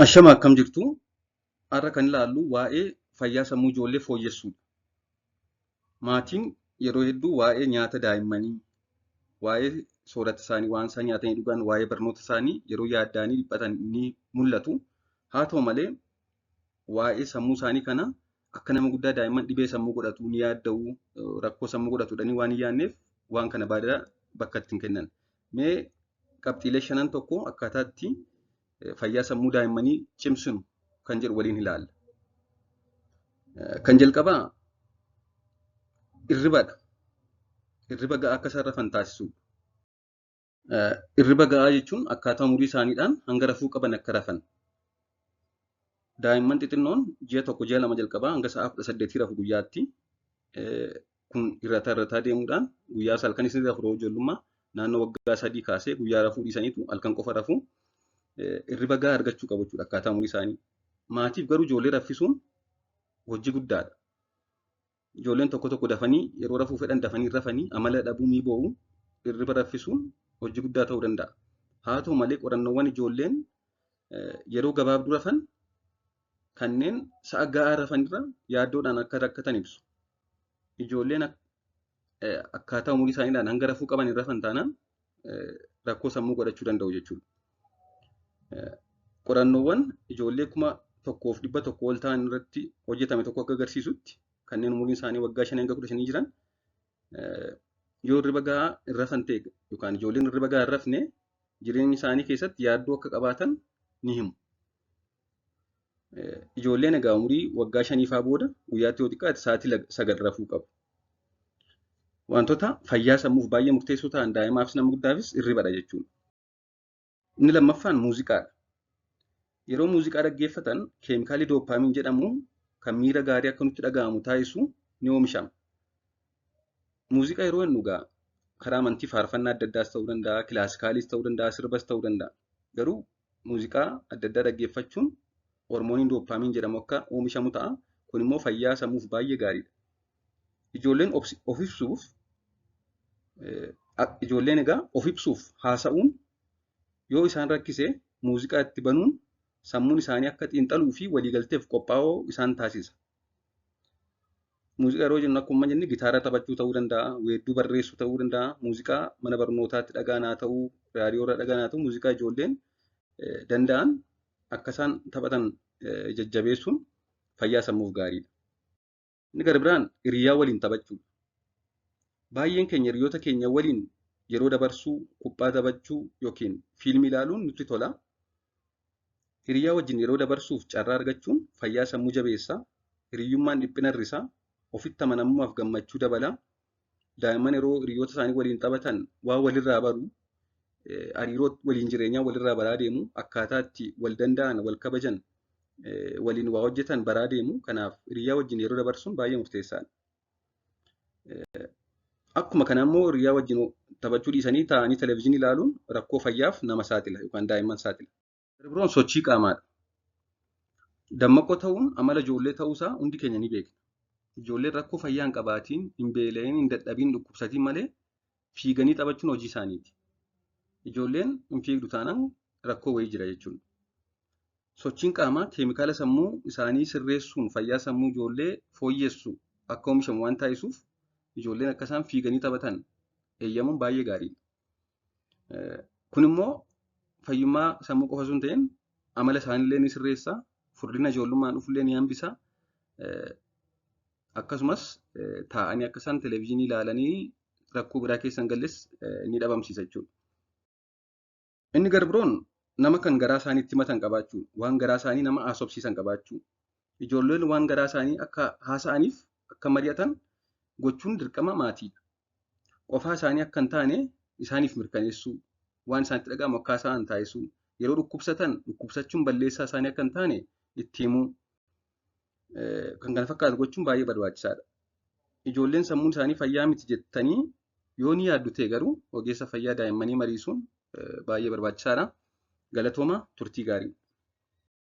Ashama akkam jirtu har'a kan ilaallu waa'ee fayyaa sammuu ijoollee fooyyessuudha. Maatiin yeroo hedduu waa'ee nyaata daa'immanii, waa'ee soorata isaanii, waan isaan nyaatanii dhugan, waa'ee barnoota isaanii yeroo yaaddanii dhiphatan ni mul'atu. Haa ta'u malee waa'ee sammuu isaanii kana akka nama guddaa daa'imman dhibee sammuu godhatu ni yaadda'u, rakkoo sammuu godhatudhanii waan hin yaadneef waan kana baay'ee bakka itti hin kennan. Mee qabxiilee shanan tokko akkaataa itti fayyaa sammuu daa'immanii cimsinu kan jedhu waliin ilaalla. Kan jalqabaa irribadha. Irriba ga'aa akka isaan rafan taasisudha. Irriba ga'aa jechuun akkaataa umurii isaaniidhaan hanga rafuu qaban akka rafan. Daa'imman xixinnoon ji'a tokko ji'a lama jalqabaa hanga sa'a 18 rafu guyyaatti. Kun irrataa deemuudhaan guyyaa halkan isin rafu yeroo ijoollummaa naannoo waggaa 3 kaasee guyyaa rafuu dhiisaniitu halkan qofa rafu. Irriba ga'aa argachuu qabu jechuudha akkaataa umurii isaanii. Maatiif garuu ijoollee raffisuun hojii guddaadha. Ijoolleen tokko dafanii yeroo rafuu fedhan dafanii rafanii amala dhabuu ni bo'u. Irriba raffisuun hojii guddaa ta'uu danda'a. Haa ta'u malee qorannoowwan ijoolleen yeroo gabaabduu rafan kanneen sa'a ga'aa rafanirra yaaddoodhaan akka rakkatan ibsu. Ijoolleen akkaataa umurii isaaniidhaan hanga rafuu qaban hin rafan taanaan rakkoo sammuu godhachuu danda'u jechuudha. Qorannoowwan ijoollee 1,100 ol ta'an irratti hojjetame tokko akka agarsiisutti kanneen umuriin isaanii waggaa 5 hanga 15 jiran yoo irriba ga'aa hin rafan ta'e yookaan ijoolleen irriba ga'aa hin rafne jireenya isaanii keessatti yaaddoo akka qabaatan ni himu. Ijoolleen egaa umurii waggaa 5 booda guyyaatti yoo xiqqaate sa'aatii 9 rafuu qabu. Wantoota fayyaa sammuuf baay'ee murteessoo ta'an daa'imaafis nama guddaafis irribadha jechuudha. Inni lammaffaan muuziqaadha. Yeroo muuziqaa dhaggeeffatan keemikaalii doopaamiin jedhamu kan miira gaarii akka nutti dhaga'amu taasisu ni oomishama. Muuziqaa yeroo inni dhugaa karaa amantii faarfannaa adda addaas ta'uu danda'a, kilaasikaaliis ta'uu danda'a, sirbas ta'uu danda'a. Garuu muuziqaa adda addaa dhaggeeffachuun hormooniin doopaamiin jedhamu akka oomishamu ta'a. Kun immoo fayyaa sammuuf baay'ee gaariidha. Ijoolleen egaa of ibsuuf haasa'uun yoo isaan rakkise muuziqaa itti banuun sammuun isaanii akka xiinxaluu fi waliigalteef qophaa'oo isaan taasisa. Muuziqaa yeroo jennu akkuma jenne gitaara taphachuu ta'uu danda'a, weedduu barreessuu ta'uu danda'a, muuziqaa mana barnootaatti dhaga'an haa ta'uu, raadiyoorra dhaga'an haa ta'uu, muuziqaa ijoolleen danda'an akka isaan taphatan jajjabeessuun fayyaa sammuuf gaariidha. Inni gara biraan hiriyaa waliin taphachuudha. Baay'een keenya hiriyoota keenya waliin yeroo dabarsuu, kubbaa taphachuu yookiin fiilmii ilaaluun nutti tola. Hiriyaa wajjin yeroo dabarsuuf carraa argachuun fayyaa sammuu jabeessa. Hiriyyummaan dhiphina hir'isa. Ofitti amanamummaaf gammachuu dabala. Daa'imman yeroo hiriyoota isaanii waliin taphatan waa walirraa baru. Hariiroo waliin jireenyaa walirraa baraa deemu. Akkaataa itti wal danda'an, wal kabajan, waliin waa hojjetan baraa deemu. Kanaaf hiriyaa wajjin yeroo dabarsuun baay'ee murteessaadha. Akkuma kana immoo hiriyaa wajjin taphachuu dhiisanii taa'anii televezyiinii ilaaluun rakkoo fayyaaf nama saaxila yookaan daa'imman saaxila. Biroon sochii qaamaadha. Dammaqoo ta'uun amala ijoollee ta'uusaa hundi keenya ni beekna. Ijoolleen rakkoo fayyaa hin qabaatiin, hin beela'in, hin dadhabin, dhukkubsatiin malee fiiganii taphachuun hojii isaaniiti. Ijoolleen hin fiigdu taanaan rakkoo wayii jira jechuudha. Sochiin qaamaa keemikaala sammuu isaanii sirreessuun fayyaa sammuu ijoollee fooyyessu akka oomishamu waan taasisuuf ijoolleen akka isaan fiiganii taphatan eeyyamuun baay'ee gaariidha. Kun immoo fayyummaa sammuu qofa osoo hin ta'in amala isaaniillee ni sirreessa, furdina ijoollummaan dhufullee ni hambisa. Akkasumas taa'anii akka isaan televezyiinii ilaalanii rakkoo biraa keessa hin galles ni dhabamsiisa jechuudha. Inni gara biroon nama kan garaa isaaniitti himatan qabaachuu, waan garaa isaanii nama haasofsiisan qabaachuu. Ijoolleen waan garaa isaanii akka haasa'aniif akka mari'atan gochuun dirqama maatiidha. Qofaa isaanii akka hin taane isaaniif mirkaneessuu, waan isaanitti dhaga'amu akka isaan taasisuu, yeroo dhukkubsatan dhukkubsachuun balleessaa isaanii akka hin taane itti himuu, kan kana fakkaatu gochuun baay'ee barbaachisaadha. Ijoolleen sammuun isaanii fayyaa miti jettanii yoo ni yaaddu ta'e garuu ogeessa fayyaa daa'immanii mariisuun baay'ee barbaachisaadha. Galatooma, turtii gaarii.